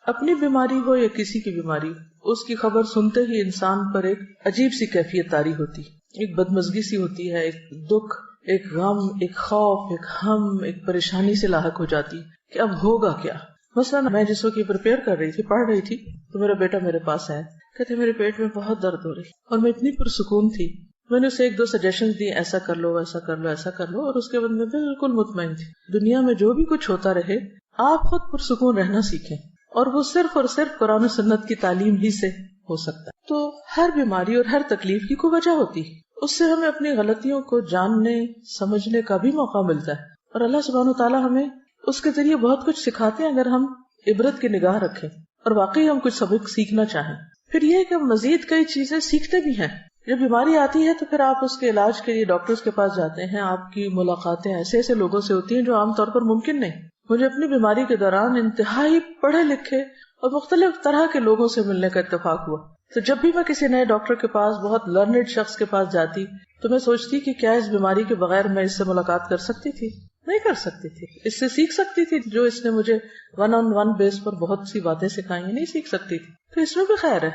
اپنی بیماری ہو یا کسی کی بیماری، اس کی خبر سنتے ہی انسان پر ایک عجیب سی کیفیت طاری ہوتی، ایک بدمزگی سی ہوتی ہے، ایک دکھ، ایک غم، ایک خوف، ایک ہم، ایک پریشانی سے لاحق ہو جاتی کہ اب ہوگا کیا. مثلا میں جس وقت یہ پریپیئر کر رہی تھی، پڑھ رہی تھی، تو میرا بیٹا میرے پاس آیا، کہتے میرے پیٹ میں بہت درد ہو رہی، اور میں اتنی پرسکون تھی. میں نے اسے 1-2 سجیشن دی، ایسا کر لو، ایسا کر لو، ایسا کر لو، اور اس کے بعد میں بالکل مطمئن تھی. دنیا میں جو بھی کچھ ہوتا رہے، آپ خود پرسکون رہنا سیکھیں، اور وہ صرف اور صرف قرآن و سنت کی تعلیم ہی سے ہو سکتا ہے. تو ہر بیماری اور ہر تکلیف کی کوئی وجہ ہوتی ہے، اس سے ہمیں اپنی غلطیوں کو جاننے سمجھنے کا بھی موقع ملتا ہے، اور اللہ سبحانہ وتعالیٰ ہمیں اس کے ذریعے بہت کچھ سکھاتے ہیں اگر ہم عبرت کی نگاہ رکھیں اور واقعی ہم کچھ سبق سیکھنا چاہیں. پھر یہ کہ ہم مزید کئی چیزیں سیکھتے بھی ہیں. جب بیماری آتی ہے تو پھر آپ اس کے علاج کے لیے ڈاکٹرز کے پاس جاتے ہیں، آپ کی ملاقاتیں ایسے ایسے لوگوں سے ہوتی ہیں جو عام طور پر ممکن نہیں. مجھے اپنی بیماری کے دوران انتہائی پڑھے لکھے اور مختلف طرح کے لوگوں سے ملنے کا اتفاق ہوا. تو جب بھی میں کسی نئے ڈاکٹر کے پاس، بہت لرنڈ شخص کے پاس جاتی، تو میں سوچتی کہ کیا اس بیماری کے بغیر میں اس سے ملاقات کر سکتی تھی؟ نہیں کر سکتی تھی. اس سے سیکھ سکتی تھی جو اس نے مجھے 1-on-1 بیس پر بہت سی باتیں سکھائی ہیں، نہیں سیکھ سکتی تھی. تو اس میں بھی خیر ہے،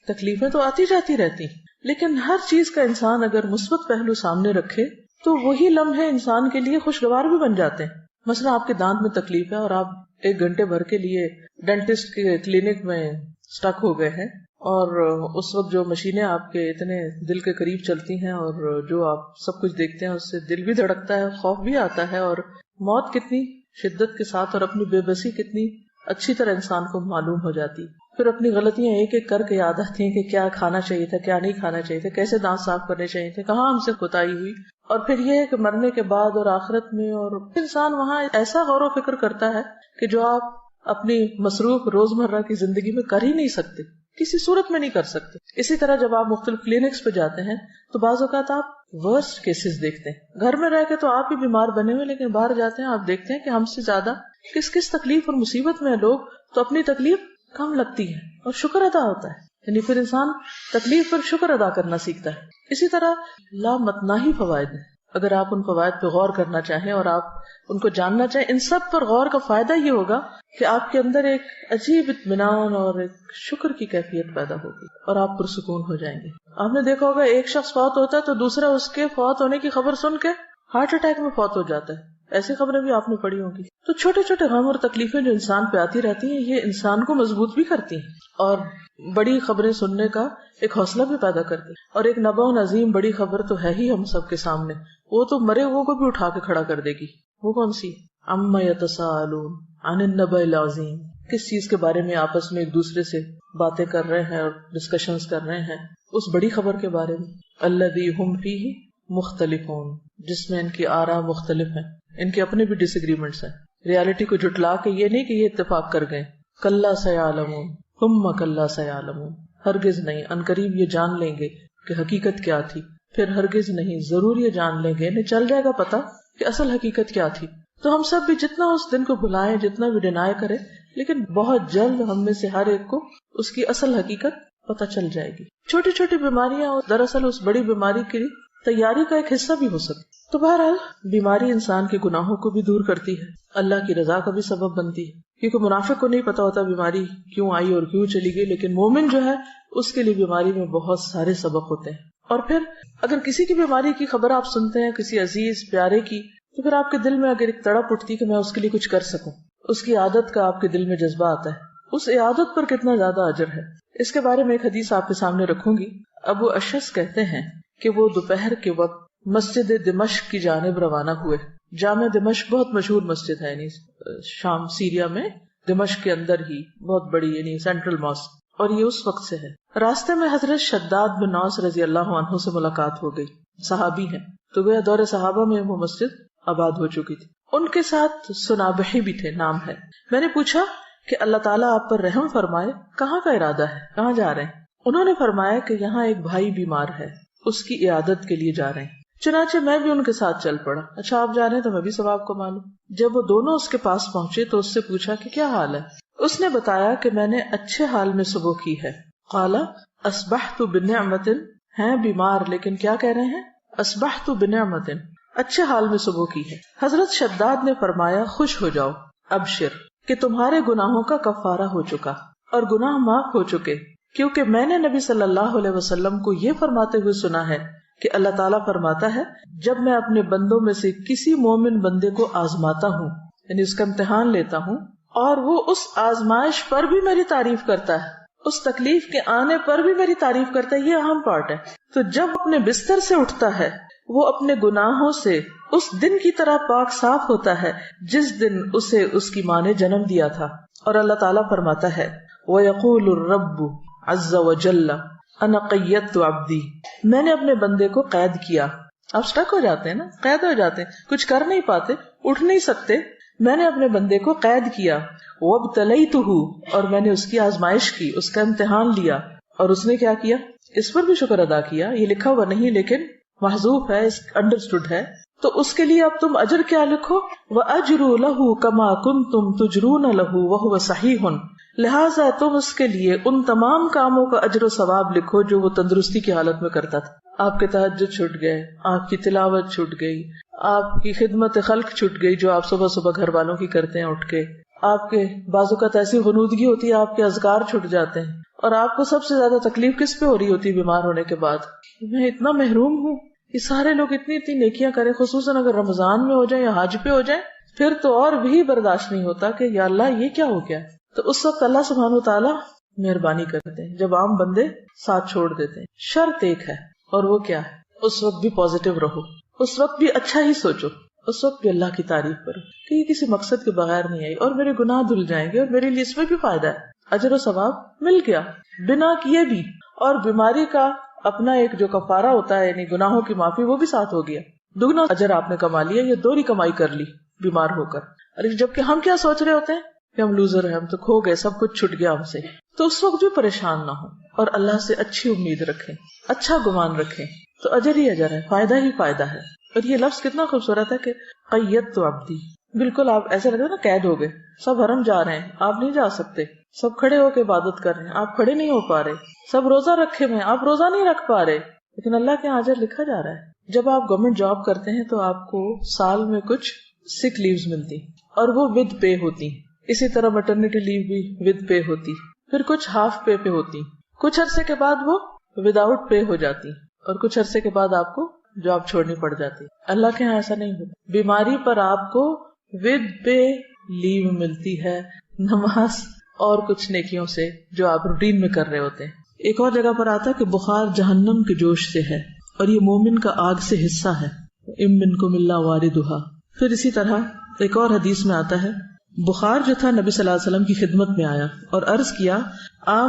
تکلیفیں تو آتی جاتی رہتی، لیکن ہر چیز کا انسان اگر مثبت پہلو سامنے رکھے تو وہی لمحے انسان کے لیے خوشگوار بھی بن جاتے ہیں. مثلا آپ کے دانت میں تکلیف ہے اور آپ 1 گھنٹے بھر کے لیے ڈینٹسٹ کے کلینک میں سٹک ہو گئے ہیں، اور اس وقت جو مشینیں آپ کے اتنے دل کے قریب چلتی ہیں اور جو آپ سب کچھ دیکھتے ہیں، اس سے دل بھی دھڑکتا ہے، خوف بھی آتا ہے، اور موت کتنی شدت کے ساتھ اور اپنی بے بسی کتنی اچھی طرح انسان کو معلوم ہو جاتی. پھر اپنی غلطیاں ایک ایک کر کے یاد آتی ہیں کہ کیا کھانا چاہیے تھا، کیا نہیں کھانا چاہیے تھا، کیسے دانت صاف کرنے چاہیے تھے، کہاں ہم سے کوتاہی ہوئی. اور پھر یہ ہے کہ مرنے کے بعد اور آخرت میں، اور انسان وہاں ایسا غور و فکر کرتا ہے کہ جو آپ اپنی مصروف روزمرہ کی زندگی میں کر ہی نہیں سکتے، کسی صورت میں نہیں کر سکتے. اسی طرح جب آپ مختلف کلینکس پہ جاتے ہیں تو بعض اوقات آپ ورسٹ کیسز دیکھتے ہیں. گھر میں رہ کے تو آپ ہی بیمار بنے ہوئے، لیکن باہر جاتے ہیں آپ دیکھتے ہیں کہ ہم سے زیادہ کس تکلیف اور مصیبت میں لوگ، تو اپنی تکلیف کم لگتی ہے اور شکر ادا ہوتا ہے. یعنی پھر انسان تکلیف پر شکر ادا کرنا سیکھتا ہے. اسی طرح لامتناہی فوائد ہیں. اگر آپ ان فوائد پہ غور کرنا چاہیں اور آپ ان کو جاننا چاہیں، ان سب پر غور کا فائدہ یہ ہوگا کہ آپ کے اندر ایک عجیب اطمینان اور ایک شکر کی کیفیت پیدا ہوگی اور آپ پرسکون ہو جائیں گے. آپ نے دیکھا ہوگا ایک شخص فوت ہوتا ہے تو دوسرا اس کے فوت ہونے کی خبر سن کے ہارٹ اٹیک میں فوت ہو جاتا ہے. ایسی خبریں بھی آپ نے پڑھی ہوں گی. تو چھوٹے چھوٹے غم اور تکلیفیں جو انسان پہ آتی رہتی ہیں، یہ انسان کو مضبوط بھی کرتی ہیں اور بڑی خبریں سننے کا ایک حوصلہ بھی پیدا کرتی ہیں. اور ایک نبأ عظیم بڑی خبر تو ہے ہی ہم سب کے سامنے، وہ تو مرے ہوئے کو بھی اٹھا کے کھڑا کر دے گی. وہ کون سی؟ عما یتساءلون عن النبأ العظیم. کس چیز کے بارے میں آپس میں ایک دوسرے سے باتیں کر رہے ہیں اور ڈسکشنز کر رہے ہیں؟ اس بڑی خبر کے بارے میں. الذی ہم فیہ مختلفون، جس میں ان کی آراء مختلف ہیں، ان کے اپنے بھی ڈس ایگریمنٹس ہیں. ریالٹی کو جھٹلا کے یہ نہیں کہ یہ اتفاق کر گئے. کلا سیعلمون ثم کلا سیعلمون، ہرگز نہیں، عنقریب یہ جان لیں گے کہ حقیقت کیا تھی، پھر ہرگز نہیں، ضرور یہ جان لیں گے، انہیں چل جائے گا پتا کہ اصل حقیقت کیا تھی. تو ہم سب بھی جتنا اس دن کو بھلائیں، جتنا بھی ڈینائی کریں، لیکن بہت جلد ہم میں سے ہر ایک کو اس کی اصل حقیقت پتہ چل جائے گی. چھوٹی چھوٹی بیماریاں دراصل اس بڑی بیماری کی تیاری کا ایک حصہ بھی ہو سکتی. تو بہرحال بیماری انسان کے گناہوں کو بھی دور کرتی ہے، اللہ کی رضا کا بھی سبب بنتی ہے، کیونکہ منافق کو نہیں پتا ہوتا بیماری کیوں آئی اور کیوں چلی گئی، لیکن مومن جو ہے اس کے لیے بیماری میں بہت سارے سبق ہوتے ہیں. اور پھر اگر کسی کی بیماری کی خبر آپ سنتے ہیں، کسی عزیز پیارے کی، تو پھر آپ کے دل میں اگر ایک تڑپ اٹھتی کہ میں اس کے لیے کچھ کر سکوں، اس کی عادت کا آپ کے دل میں جذبہ آتا ہے، اس عادت پر کتنا زیادہ اجر ہے. اس کے بارے میں ایک حدیث آپ کے سامنے رکھوں گی. ابو اشعث کہتے ہیں کہ وہ دوپہر کے وقت مسجد دمشق کی جانب روانہ ہوئے. جامع دمشق بہت مشہور مسجد ہے، یعنی شام سیریا میں دمشق کے اندر ہی بہت بڑی، یعنی سینٹرل ماسک، اور یہ اس وقت سے ہے. راستے میں حضرت شداد بن اوس رضی اللہ عنہ سے ملاقات ہو گئی. صحابی ہیں، تو گویا دور صحابہ میں وہ مسجد آباد ہو چکی تھی. ان کے ساتھ سنابحی بھی تھے، نام ہے. میں نے پوچھا کہ اللہ تعالیٰ آپ پر رحم فرمائے، کہاں کا ارادہ ہے، کہاں جا رہے ہیں؟ انہوں نے فرمایا کہ یہاں ایک بھائی بیمار ہے، اس کی عیادت کے لیے جا رہے ہیں. چنانچہ میں بھی ان کے ساتھ چل پڑا. اچھا آپ جا رہے ہیں تو میں بھی ثواب کو مانوں. جب وہ دونوں اس کے پاس پہنچے تو اس سے پوچھا کہ کیا حال ہے. اس نے بتایا کہ میں نے اچھے حال میں صبح کی ہے. قال اصبحت بنعمت، ہیں بیمار لیکن کیا کہہ رہے ہیں؟ اصبحت بنعمت، اچھے حال میں صبح کی ہے. حضرت شداد نے فرمایا خوش ہو جاؤ، ابشر، کہ تمہارے گناہوں کا کفارہ ہو چکا اور گناہ معاف ہو چکے، کیونکہ میں نے نبی صلی اللہ علیہ وسلم کو یہ فرماتے ہوئے سنا ہے کہ اللہ تعالیٰ فرماتا ہے، جب میں اپنے بندوں میں سے کسی مومن بندے کو آزماتا ہوں، یعنی اس کا امتحان لیتا ہوں، اور وہ اس آزمائش پر بھی میری تعریف کرتا ہے، اس تکلیف کے آنے پر بھی میری تعریف کرتا ہے، یہ اہم پارٹ ہے، تو جب اپنے بستر سے اٹھتا ہے وہ اپنے گناہوں سے اس دن کی طرح پاک صاف ہوتا ہے جس دن اسے اس کی ماں نے جنم دیا تھا۔ اور اللہ تعالیٰ فرماتا ہے، وَيَقُولُ الرَّبُّ عَزَّ وَجَلَّ أَنَا قَيَّدتُ عَبْدِي، میں نے اپنے بندے کو قید کیا۔ آپ سٹک ہو جاتے ہیں نا، قید ہو جاتے ہیں، کچھ کر نہیں پاتے، اٹھ نہیں سکتے، میں نے اپنے بندے کو قید کیا۔ وَابْتَلَيْتُهُ، اور میں نے اس کی آزمائش کی، اس کا امتحان لیا، اور اس نے کیا کیا؟ اس پر بھی شکر ادا کیا۔ یہ لکھا ہوا نہیں لیکن محذوف ہے، انڈرسٹوڈ ہے، تو اس کے لیے اب تم اجر کیا لکھو؟ وَأَجْرُ لَهُ كَمَا كُنْتُمْ تُجْرُونَ لَهُ وَهُوَ صَحِيحٌ، لہٰذا تم اس کے لیے ان تمام کاموں کا اجر و ثواب لکھو جو وہ تندرستی کی حالت میں کرتا تھا۔ آپ کے تہجد چھوٹ گئے، آپ کی تلاوت چھوٹ گئی، آپ کی خدمت خلق چھوٹ گئی جو آپ صبح صبح گھر والوں کی کرتے ہیں اٹھ کے، آپ کے بازو کا ایسی غنودگی ہوتی ہے، آپ کے اذکار چھوٹ جاتے ہیں، اور آپ کو سب سے زیادہ تکلیف کس پہ ہو رہی ہوتی ہے بیمار ہونے کے بعد؟ میں اتنا محروم ہوں، یہ سارے لوگ اتنی اتنی نیکیاں کریں، خصوصاً اگر رمضان میں ہو جائیں یا حج پہ ہو جائیں، پھر تو اور بھی برداشت نہیں ہوتا کہ یا اللہ یہ کیا ہو گیا۔ تو اس وقت اللہ سبحانہ وتعالیٰ مہربانی کرتے ہیں جب عام بندے ساتھ چھوڑ دیتے ہیں۔ شرط ایک ہے، اور وہ کیا ہے؟ اس وقت بھی پازیٹیو رہو، اس وقت بھی اچھا ہی سوچو، اس وقت بھی اللہ کی تعریف کرو کہ یہ کسی مقصد کے بغیر نہیں آئی، اور میرے گناہ دھل جائیں گے، اور میرے لیے اس میں بھی فائدہ ہے، اجر و ثواب مل گیا بنا کیے بھی، اور بیماری کا اپنا ایک جو کفارہ ہوتا ہے یعنی گناہوں کی معافی، وہ بھی ساتھ ہو گیا، دگنا اجر آپ نے کما لیا، یہ دوہری کمائی کر لی بیمار ہو کر۔ اور جبکہ ہم کیا سوچ رہے ہوتے ہیں کہ ہم لوزر ہیں، ہم تو کھو گئے، سب کچھ چھٹ گیا ہم سے، تو اس وقت بھی پریشان نہ ہو اور اللہ سے اچھی امید رکھیں، اچھا گمان رکھیں، تو اجر ہی اجر ہے، فائدہ ہی فائدہ ہے۔ اور یہ لفظ کتنا خوبصورت ہے کہ قیدت عبدی، بالکل آپ ایسے لگتا ہے نا قید ہو گئے، سب حرم جا رہے ہیں، آپ نہیں جا سکتے، سب کھڑے ہو کے عبادت کر رہے ہیں، آپ کھڑے نہیں ہو پا رہے، سب روزہ رکھے ہوئے ہیں، آپ روزہ نہیں رکھ پا رہے، لیکن اللہ کے اجر لکھا جا رہا ہے۔ جب آپ گورنمنٹ جاب کرتے ہیں تو آپ کو سال میں کچھ سک لیوز ملتی اور وہ ود پے ہوتی، اسی طرح میٹرنٹی لیو بھی ود پے ہوتی، پھر کچھ ہاف پے پہ ہوتی، کچھ عرصے کے بعد وہ وداؤٹ پے ہو جاتی، اور کچھ عرصے کے بعد آپ کو جاب چھوڑنی پڑ جاتی۔ اللہ کے یہاں ایسا نہیں ہوتا، بیماری پر آپ کو ود پے لیو ملتی ہے، نماز اور کچھ نیکیوں سے جو آپ روٹین میں کر رہے ہوتے ہیں۔ ایک اور جگہ پر آتا ہے کہ بخار جہنم کے جوش سے ہے اور یہ مومن کا آگ سے حصہ ہے، ام منکم الا واردھا۔ پھر اسی طرح ایک اور حدیث میں آتا ہے، بخار جو تھا نبی صلی اللہ علیہ وسلم کی خدمت میں آیا اور عرض کیا،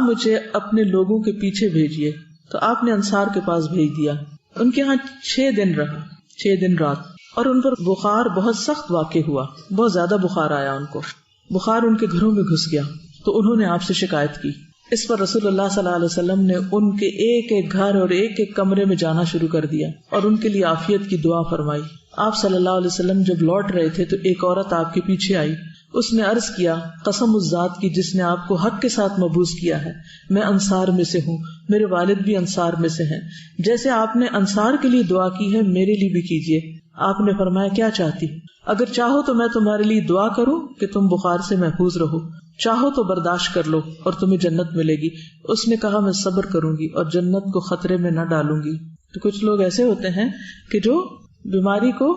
مجھے اپنے لوگوں کے پیچھے بھیجیے، تو آپ نے انصار کے پاس بھیج دیا۔ ان کے ہاں 6 دن رہا، 6 دن رات، اور ان پر بخار بہت سخت واقع ہوا، بہت زیادہ بخار آیا ان کو، بخار ان کے گھروں میں گھس گیا، تو انہوں نے آپ سے شکایت کی۔ اس پر رسول اللہ صلی اللہ علیہ وسلم نے ان کے ایک ایک گھر اور ایک ایک کمرے میں جانا شروع کر دیا اور ان کے لیے عافیت کی دعا فرمائی۔ آپ صلی اللہ علیہ وسلم جب لوٹ رہے تھے تو ایک عورت آپ کے پیچھے آئی، اس نے عرض کیا، قسم اس ذات کی جس نے آپ کو حق کے ساتھ مبعوث کیا ہے، میں انصار میں سے ہوں، میرے والد بھی انصار میں سے ہیں، جیسے آپ نے انصار کے لیے دعا کی ہے میرے لیے بھی کیجیے۔ آپ نے فرمایا، کیا چاہتی؟ اگر چاہو تو میں تمہارے لیے دعا کروں کہ تم بخار سے محفوظ رہو، چاہو تو برداشت کر لو اور تمہیں جنت ملے گی۔ اس نے کہا، میں صبر کروں گی اور جنت کو خطرے میں نہ ڈالوں گی۔ تو کچھ لوگ ایسے ہوتے ہیں کہ جو بیماری کو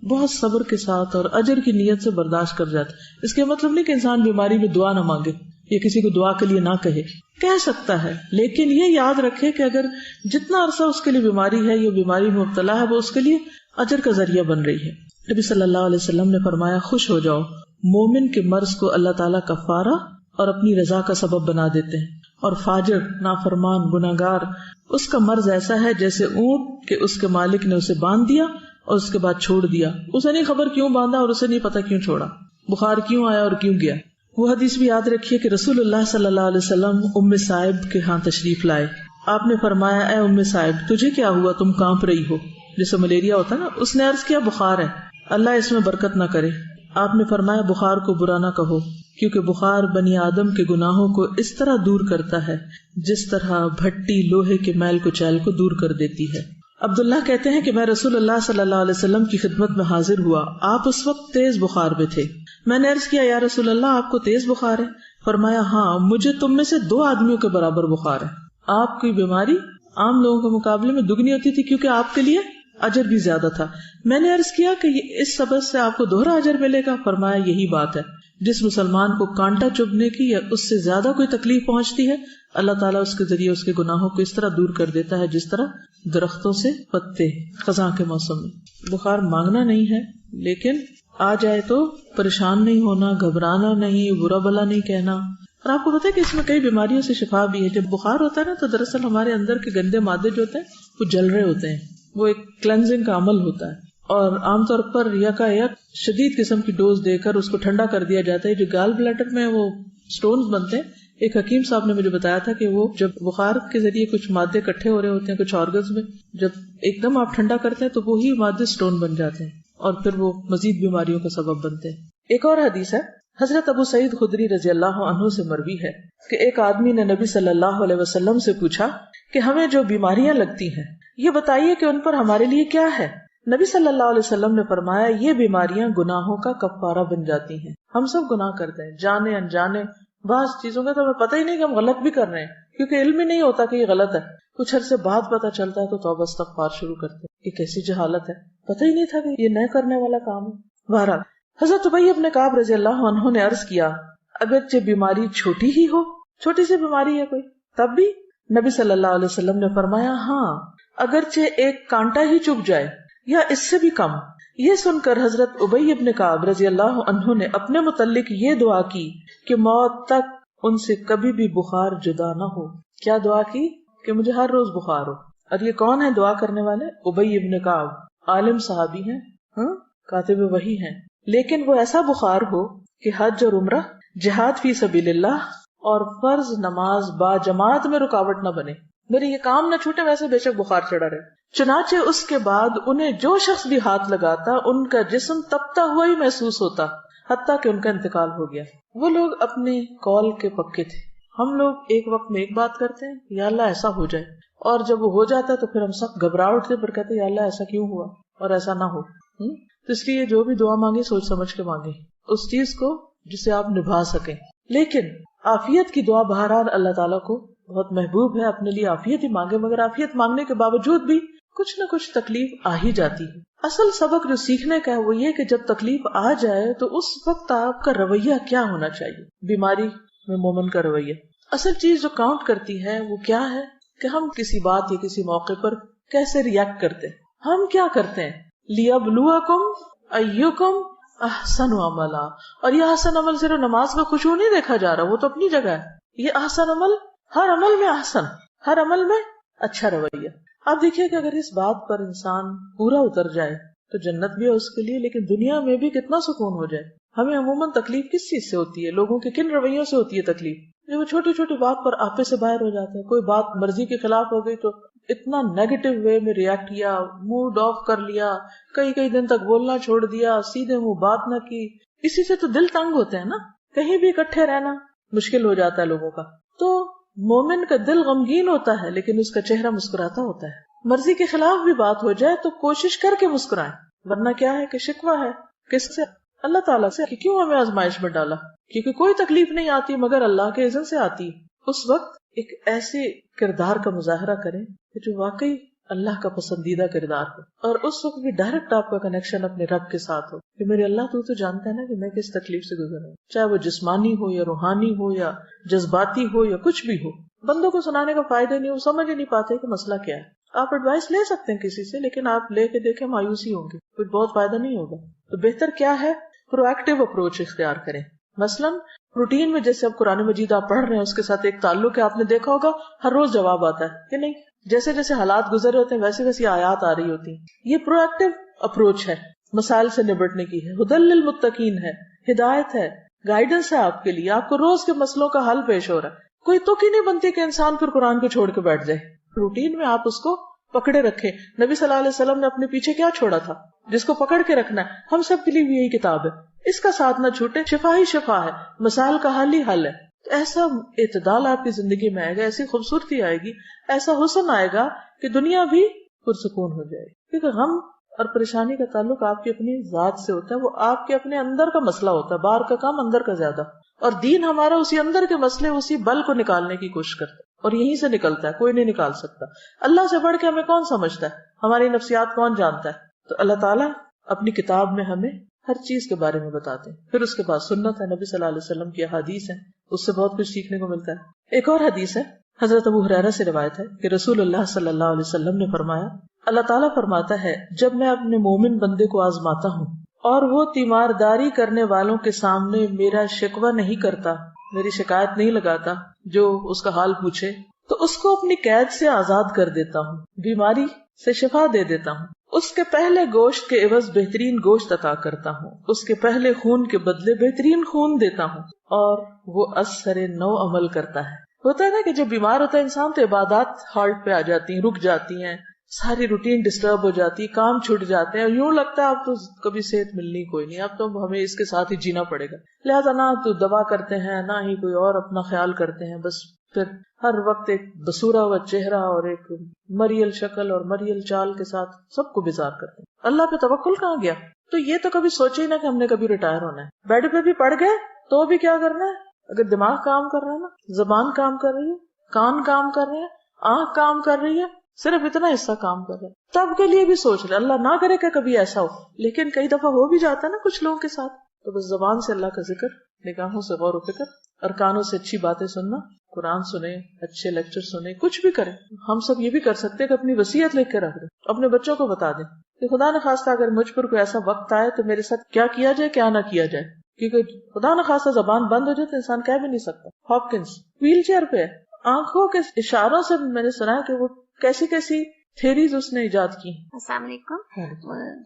بہت صبر کے ساتھ اور اجر کی نیت سے برداشت کر جاتے۔ اس کا مطلب نہیں کہ انسان بیماری میں دعا نہ مانگے یا کسی کو دعا کے لیے نہ کہہ سکتا ہے، لیکن یہ یاد رکھے کہ اگر جتنا عرصہ اس کے لیے بیماری ہے، یہ بیماری میں مبتلا ہے، وہ اس کے لیے اجر کا ذریعہ بن رہی ہے۔ نبی صلی اللہ علیہ وسلم نے فرمایا، خوش ہو جاؤ، مومن کے مرض کو اللہ تعالیٰ کفارہ اور اپنی رضا کا سبب بنا دیتے ہیں، اور فاجر، نافرمان، گناہگار، اس کا مرض ایسا ہے جیسے اونٹ کہ اس کے مالک نے اسے باندھ دیا اور اس کے بعد چھوڑ دیا، اسے نہیں خبر کیوں باندھا اور اسے نہیں پتا کیوں چھوڑا، بخار کیوں آیا اور کیوں گیا۔ وہ حدیث بھی یاد رکھیے کہ رسول اللہ صلی اللہ علیہ وسلم ام سائب کے ہاں تشریف لائے۔ آپ نے فرمایا، اے ام سائب، تجھے کیا ہوا، تم کانپ رہی ہو؟ جیسے ملیریا ہوتا ہے نا۔ اس نے عرض کیا، بخار ہے، اللہ اس میں برکت نہ کرے۔ آپ نے فرمایا، بخار کو برا نہ کہو، کیونکہ بخار بنی آدم کے گناہوں کو اس طرح دور کرتا ہے جس طرح بھٹی لوہے کے میل کچیل کو دور کر دیتی ہے۔ عبداللہ کہتے ہیں کہ میں رسول اللہ صلی اللہ علیہ وسلم کی خدمت میں حاضر ہوا. آپ اس وقت تیز بخار میں تھے. میں نے عرض کیا یا رسول اللہ آپ کو تیز بخار ہے؟ فرمایا ہاں مجھے تم میں سے 2 آدمیوں کے برابر بخار ہے. آپ کی بیماری عام لوگوں کے مقابلے میں دگنی ہوتی تھی کیونکہ آپ کے لیے اجر بھی زیادہ تھا. میں نے عرض کیا کہ اس سبب سے آپ کو دوہرا اجر ملے گا؟ فرمایا یہی بات ہے. جس مسلمان کو کانٹا چبھنے کی یا اس سے زیادہ کوئی تکلیف پہنچتی ہے اللہ تعالیٰ اس کے ذریعے اس کے گناہوں کو اس طرح دور کر دیتا ہے جس طرح درختوں سے پتے خزاں کے موسم میں. بخار مانگنا نہیں ہے لیکن آ جائے تو پریشان نہیں ہونا, گھبرانا نہیں, برا بلا نہیں کہنا. اور آپ کو پتا ہے کہ اس میں کئی بیماریوں سے شفا بھی ہے. جب بخار ہوتا ہے نا تو دراصل ہمارے اندر کے گندے مادے جو ہوتے ہیں وہ جل رہے ہوتے ہیں, وہ ایک کلینزنگ کا عمل ہوتا ہے. اور عام طور پر یکایک شدید قسم کی ڈوز دے کر اس کو ٹھنڈا کر دیا جاتا ہے. جو گال بلیڈر میں وہ سٹونز بنتے ہیں, ایک حکیم صاحب نے مجھے بتایا تھا کہ وہ جب بخار کے ذریعے کچھ مادے اکٹھے ہو رہے ہوتے ہیں کچھ آرگنز میں, جب ایک دم آپ ٹھنڈا کرتے ہیں تو وہی مادے سٹون بن جاتے ہیں اور پھر وہ مزید بیماریوں کا سبب بنتے ہیں. ایک اور حدیث ہے حضرت ابو سعید خدری رضی اللہ عنہ سے مروی ہے کہ ایک آدمی نے نبی صلی اللہ علیہ وسلم سے پوچھا کہ ہمیں جو بیماریاں لگتی ہیں یہ بتائیے کہ ان پر ہمارے لیے کیا ہے. نبی صلی اللہ علیہ وسلم نے فرمایا یہ بیماریاں گناہوں کا کفارہ بن جاتی ہیں. ہم سب گناہ کرتے ہیں جانے انجانے, بعض چیزوں کا تو ہمیں پتہ ہی نہیں کہ ہم غلط بھی کر رہے ہیں کیونکہ علم ہی نہیں ہوتا کہ یہ غلط ہے. کچھ عرصے بعد پتہ چلتا ہے تو توبہ استغفار شروع کرتے ہیں. یہ کیسی جہالت ہے, پتہ ہی نہیں تھا کہ یہ نہ کرنے والا کام ہے. بہرحال حضرت ابی بن کعب رضی اللہ عنہ نے عرض کیا اگرچہ بیماری چھوٹی ہی ہو, چھوٹی سی بیماری ہے کوئی, تب بھی؟ نبی صلی اللہ علیہ وسلم نے فرمایا ہاں اگرچہ ایک کانٹا ہی چبھ جائے یا اس سے بھی کم. یہ سن کر حضرت ابی بن کعب رضی اللہ عنہ نے اپنے متعلق یہ دعا کی کہ موت تک ان سے کبھی بھی بخار جدا نہ ہو. کیا دعا کی؟ کہ مجھے ہر روز بخار ہو. اور یہ کون ہے دعا کرنے والے؟ ابی بن کعب, عالم صحابی ہیں, کاتب وحی ہیں, لیکن وہ ایسا بخار ہو کہ حج اور عمرہ, جہاد فی سبیل اللہ اور فرض نماز با جماعت میں رکاوٹ نہ بنے. میرے یہ کام نہ چھوٹے, ویسے بے شک بخار چڑھا رہے. چنانچہ اس کے بعد انہیں جو شخص بھی ہاتھ لگاتا ان کا جسم تپتا ہوا ہی محسوس ہوتا حتیٰ کہ ان کا انتقال ہو گیا. وہ لوگ اپنے قول کے پکے تھے. ہم لوگ ایک وقت میں ایک بات کرتے ہیں یا اللہ ایسا ہو جائے, اور جب وہ ہو جاتا ہے تو پھر ہم سب گھبرا اٹھتے, پھر کہتے ہیں یا اللہ ایسا کیوں ہوا اور ایسا نہ ہو. تو اس لیے جو بھی دعا مانگے سوچ سمجھ کے مانگے اس چیز کو جسے آپ نبھا سکیں. لیکن عافیت کی دعا بہرحال اللہ تعالیٰ کو بہت محبوب ہے, اپنے لیے عافیت ہی مانگے. مگر عافیت مانگنے کے باوجود بھی کچھ نہ کچھ تکلیف آ ہی جاتی ہے. اصل سبق جو سیکھنے کا ہے وہ یہ کہ جب تکلیف آ جائے تو اس وقت آپ کا رویہ کیا ہونا چاہیے. بیماری میں مومن کا رویہ, اصل چیز جو کاؤنٹ کرتی ہے وہ کیا ہے کہ ہم کسی بات یا کسی موقع پر کیسے ریئیکٹ کرتے ہیں. ہم کیا کرتے ہیں؟ لِيَبْلُوَكُمْ أَيُّكُمْ أَحْسَنُ عَمَلًا. اور یہ احسن عمل صرف نماز کا خشوع نہیں دیکھا جا رہا, وہ تو اپنی جگہ ہے. یہ احسن عمل ہر عمل میں احسن, ہر عمل میں اچھا رویہ. آپ دیکھیے کہ اگر اس بات پر انسان پورا اتر جائے تو جنت بھی ہے اس کے لیے, لیکن دنیا میں بھی کتنا سکون ہو جائے. ہمیں عموماً تکلیف کس چیز سے ہوتی ہے؟ لوگوں کے کن رویوں سے ہوتی ہے تکلیف؟ جب وہ چھوٹی چھوٹی بات پر آپے سے باہر ہو جاتے ہیں. کوئی بات مرضی کے خلاف ہو گئی تو اتنا نیگیٹو وے میں ریئیکٹ کیا, موڈ آف کر لیا, کئی دن تک بولنا چھوڑ دیا, سیدھے منہ بات نہ کی. اسی سے تو دل تنگ ہوتے ہیں نا, کہیں بھی اکٹھے رہنا مشکل ہو جاتا ہے لوگوں کا. تو مومن کا دل غمگین ہوتا ہے لیکن اس کا چہرہ مسکراتا ہوتا ہے. مرضی کے خلاف بھی بات ہو جائے تو کوشش کر کے مسکرائیں, ورنہ کیا ہے کہ شکوہ ہے کس سے؟ اللہ تعالیٰ سے کہ کیوں ہمیں آزمائش میں ڈالا. کیونکہ کوئی تکلیف نہیں آتی مگر اللہ کے اذن سے آتی. اس وقت ایک ایسے کردار کا مظاہرہ کریں کہ جو واقعی اللہ کا پسندیدہ کردار ہو, اور اس وقت بھی ڈائریکٹ آپ کا کنیکشن اپنے رب کے ساتھ ہو کہ میرے اللہ تو جانتا ہے نا کہ میں کس تکلیف سے گزر رہا ہوں, چاہے وہ جسمانی ہو یا روحانی ہو یا جذباتی ہو یا کچھ بھی ہو. بندوں کو سنانے کا فائدہ نہیں, وہ سمجھ ہی نہیں پاتے کہ مسئلہ کیا ہے. آپ ایڈوائس لے سکتے ہیں کسی سے, لیکن آپ لے کے دیکھیں مایوسی ہوں گے, کچھ بہت فائدہ نہیں ہوگا. تو بہتر کیا ہے, پرو ایکٹیو اپروچ اختیار کریں. مثلاً روٹین میں جیسے اب قرآن مجید آپ پڑھ رہے ہیں اس کے ساتھ ایک تعلق ہے, آپ نے دیکھا ہوگا ہر روز جواب آتا ہے کہ نہیں, جیسے جیسے حالات گزر ہوتے ہیں ویسے ویسے آیات آ رہی ہوتی ہیں. یہ پرو ایکٹیو اپروچ ہے, مسائل سے نبٹنے کی ہے, ہدی للمتقین ہے, ہدایت ہے, گائیڈنس ہے آپ کے لیے. آپ کو روز کے مسئلوں کا حل پیش ہو رہا ہے. کوئی تک ہی نہیں بنتی کہ انسان پھر قرآن کو چھوڑ کے بیٹھ جائے. روٹین میں آپ اس کو پکڑے رکھیں. نبی صلی اللہ علیہ وسلم نے اپنے پیچھے کیا چھوڑا تھا جس کو پکڑ کے رکھنا ہے. ہم سب کے لیے بھی یہی کتاب ہے, اس کا ساتھ نہ چھوٹے. شفا ہی شفا ہے, مسائل کا حل ہی حل ہے. ایسا اعتدال آپ کی زندگی میں آئے گا, ایسی خوبصورتی آئے گی, ایسا حسن آئے گا کہ دنیا بھی پرسکون ہو جائے. کیونکہ غم اور پریشانی کا تعلق آپ کی اپنی ذات سے ہوتا ہے، وہ آپ کے اپنے اندر کا مسئلہ ہوتا ہے، باہر کا کم اندر کا زیادہ. اور دین ہمارا اسی اندر کے مسئلے، اسی بل کو نکالنے کی کوشش کرتا ہے، اور یہیں سے نکلتا ہے، کوئی نہیں نکال سکتا. اللہ سے بڑھ کے ہمیں کون سمجھتا ہے؟ ہماری نفسیات کون جانتا ہے؟ تو اللہ تعالیٰ اپنی کتاب میں ہمیں ہر چیز کے بارے میں بتاتے ہیں. پھر اس کے بعد سنت ہے، نبی صلی اللہ علیہ وسلم کی احادیث ہیں، اس سے بہت کچھ سیکھنے کو ملتا ہے. ایک اور حدیث ہے، حضرت ابو ہریرہ سے روایت ہے کہ رسول اللہ صلی اللہ علیہ وسلم نے فرمایا، اللہ تعالیٰ فرماتا ہے جب میں اپنے مومن بندے کو آزماتا ہوں اور وہ تیمارداری کرنے والوں کے سامنے میرا شکوہ نہیں کرتا، میری شکایت نہیں لگاتا، جو اس کا حال پوچھے، تو اس کو اپنی قید سے آزاد کر دیتا ہوں، بیماری سے شفا دے دیتا ہوں، اس کے پہلے گوشت کے عوض بہترین گوشت عطا کرتا ہوں، اس کے پہلے خون کے بدلے بہترین خون دیتا ہوں، اور وہ اثر نو عمل کرتا ہے. ہوتا ہے نا کہ جب بیمار ہوتا ہے انسان تو عبادات ہالٹ پہ آ جاتی ہیں، رک جاتی ہیں، ساری روٹین ڈسٹرب ہو جاتی ہے، کام چھوٹ جاتے ہیں، یوں لگتا ہے اب تو کبھی صحت ملنی کوئی نہیں، اب تو ہمیں اس کے ساتھ ہی جینا پڑے گا. لہذا نہ تو دوا کرتے ہیں، نہ ہی کوئی اور اپنا خیال کرتے ہیں، بس پھر ہر وقت ایک بسورا ہوا چہرہ اور ایک مریل شکل اور مریل چال کے ساتھ سب کو بیزار کرتے ہیں. اللہ پہ توکل کہاں گیا؟ تو یہ تو کبھی سوچے ہی نہ کہ ہم نے کبھی ریٹائر ہونا ہے. بیڈ پہ بھی پڑ گئے تو بھی کیا کرنا ہے؟ اگر دماغ کام کر رہا ہے نا، زبان کام کر رہی ہے، کان کام کر رہے ہیں، آنکھ کام کر رہی ہے، صرف اتنا حصہ کام کر رہا ہے، تب کے لیے بھی سوچ رہے. اللہ نہ کرے کہ کبھی ایسا ہو، لیکن کئی دفعہ ہو بھی جاتا ہے نا کچھ لوگوں کے ساتھ. تو بس زبان سے اللہ کا ذکر، نگاہوں سے غور و فکر، اور کانوں سے اچھی باتیں سننا، قرآن سنیں، اچھے لیکچر سنیں، کچھ بھی کریں. ہم سب یہ بھی کر سکتے ہیں کہ اپنی وصیت لکھ کے رکھ دیں، اپنے بچوں کو بتا دیں کہ خدا نخواستہ اگر مجھ پر کوئی ایسا وقت آئے تو میرے ساتھ کیا کیا جائے، کیا نہ کیا جائے. کیونکہ خدا نخواستہ زبان بند ہو جائے تو انسان کہہ بھی نہیں سکتا. ہاپکنس ویل چیئر پہ ہے، آنکھوں کے اشاروں سے میں نے سنا کہ وہ کیسی کیسی تھیریز اس نے ایجاد کی. السلام علیکم.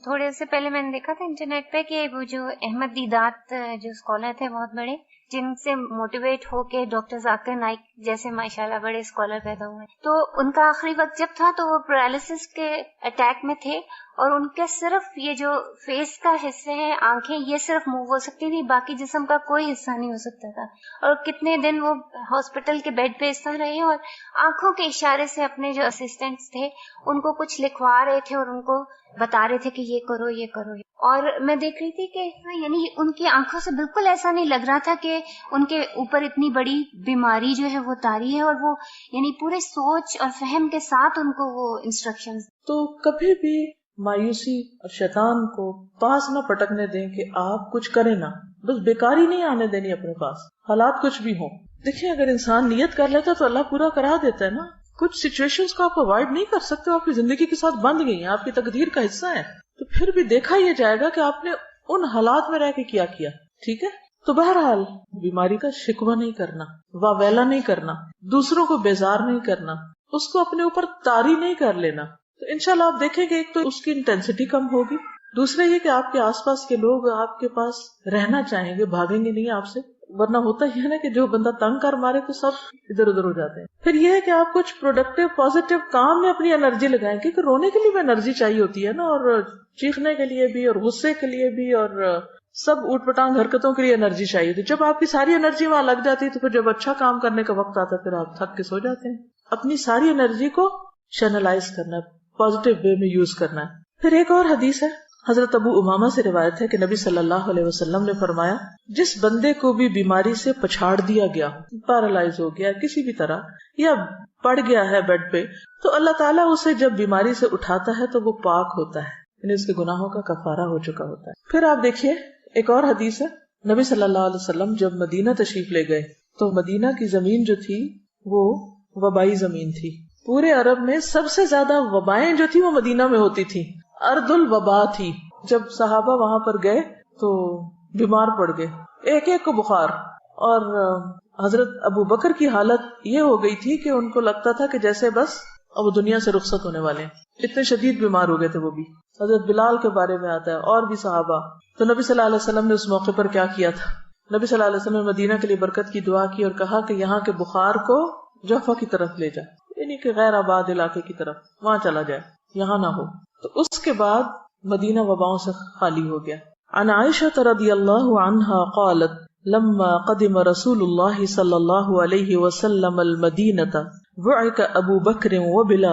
تھوڑے سے پہلے میں نے دیکھا تھا انٹرنیٹ پہ کہ وہ جو احمد دیدات جو اسکالر تھے بہت بڑے، جن سے موٹیویٹ ہو کے ڈاکٹر ذاکر نائک جیسے ماشاءاللہ بڑے اسکالر پیدا ہوئے، تو ان کا آخری وقت جب تھا تو وہ پیرالسس کے اٹیک میں تھے، اور ان کے صرف یہ جو فیس کا حصے ہیں، آنکھیں، یہ صرف موو ہو سکتی تھی، باقی جسم کا کوئی حصہ نہیں ہو سکتا تھا. اور کتنے دن وہ ہاسپٹل کے بیڈ پہ اس طرح رہے، اور آنکھوں کے اشارے سے اپنے جو اسسٹنٹس تھے ان کو کچھ لکھوا رہے تھے اور ان کو بتا رہے تھے کہ یہ کرو یہ کرو. اور میں دیکھ رہی تھی کہ یعنی ان کی آنکھوں سے بالکل ایسا نہیں لگ رہا تھا کہ ان کے اوپر اتنی بڑی بیماری جو ہے وہ طاری ہے، اور وہ یعنی پورے سوچ اور فہم کے ساتھ ان کو وہ انسٹرکشنز. تو کبھی بھی مایوسی اور شیطان کو پاس نہ پٹکنے دیں کہ آپ کچھ کریں نہ، بس بیکاری نہیں آنے دینی اپنے پاس، حالات کچھ بھی ہوں. دیکھیں اگر انسان نیت کر لیتا تو اللہ پورا کرا دیتا ہے نا. کچھ سچویشنز کو آپ اوائڈ نہیں کر سکتے، آپ کی زندگی کے ساتھ بند گئی ہیں، آپ کی تقدیر کا حصہ ہے. تو پھر بھی دیکھا یہ جائے گا کہ آپ نے ان حالات میں رہ کے کیا کیا. ٹھیک ہے، تو بہرحال بیماری کا شکوہ نہیں کرنا، واویلا نہیں کرنا، دوسروں کو بیزار نہیں کرنا، اس کو اپنے اوپر طاری نہیں کر لینا. تو انشاءاللہ آپ دیکھیں کہ ایک تو اس کی انٹینسٹی کم ہوگی، دوسرا یہ کہ آپ کے آس پاس کے لوگ آپ کے پاس رہنا چاہیں گے، بھاگیں گے نہیں آپ سے. ورنہ ہوتا ہی ہے نا کہ جو بندہ تنگ کر مارے تو سب ادھر ادھر ہو جاتے ہیں. پھر یہ ہے کہ آپ کچھ پروڈکٹیو پازیٹیو کام میں اپنی انرجی لگائیں، کیونکہ رونے کے لیے بھی انرجی چاہیے ہوتی ہے نا، اور چیخنے کے لیے بھی، اور غصے کے لیے بھی، اور سب اوٹ پٹانگ حرکتوں کے لیے انرجی چاہیے ہوتی. جب آپ کی ساری انرجی وہاں لگ جاتی ہے تو پھر جب اچھا کام کرنے کا وقت آتا ہے پھر آپ تھک کے سو جاتے ہیں. اپنی ساری انرجی کو چینلائز کرنا ہے، پازیٹیو وے میں یوز کرنا ہے. پھر ایک اور حدیث ہے، حضرت ابو امامہ سے روایت ہے کہ نبی صلی اللہ علیہ وسلم نے فرمایا، جس بندے کو بھی بیماری سے پچھاڑ دیا گیا، پیرالائز ہو گیا کسی بھی طرح، یا پڑ گیا ہے بیڈ پہ، تو اللہ تعالیٰ اسے جب بیماری سے اٹھاتا ہے تو وہ پاک ہوتا ہے، یعنی اس کے گناہوں کا کفارہ ہو چکا ہوتا ہے. پھر آپ دیکھیے ایک اور حدیث ہے، نبی صلی اللہ علیہ وسلم جب مدینہ تشریف لے گئے تو مدینہ کی زمین جو تھی وہ وبائی زمین تھی. پورے عرب میں سب سے زیادہ وبائیں جو تھی وہ مدینہ میں ہوتی تھی، ارض الوبا تھی. جب صحابہ وہاں پر گئے تو بیمار پڑ گئے، ایک ایک کو بخار، اور حضرت ابو بکر کی حالت یہ ہو گئی تھی کہ ان کو لگتا تھا کہ جیسے بس اب وہ دنیا سے رخصت ہونے والے ہیں، اتنے شدید بیمار ہو گئے تھے وہ بھی. حضرت بلال کے بارے میں آتا ہے اور بھی صحابہ. تو نبی صلی اللہ علیہ وسلم نے اس موقع پر کیا کیا تھا؟ نبی صلی اللہ علیہ وسلم نے مدینہ کے لیے برکت کی دعا کی اور کہا کہ یہاں کے بخار کو جوفہ کی طرف لے جا، یعنی کہ غیر آباد علاقے کی طرف وہاں چلا جائے، یہاں نہ ہو. تو اس کے بعد مدینہ وباؤں سے خالی ہو گیا. عن عائشہ رضی اللہ عنہا قالت لما قدم رسول اللہ صلی اللہ علیہ وسلم المدینہ بعث ابو بکر وبلال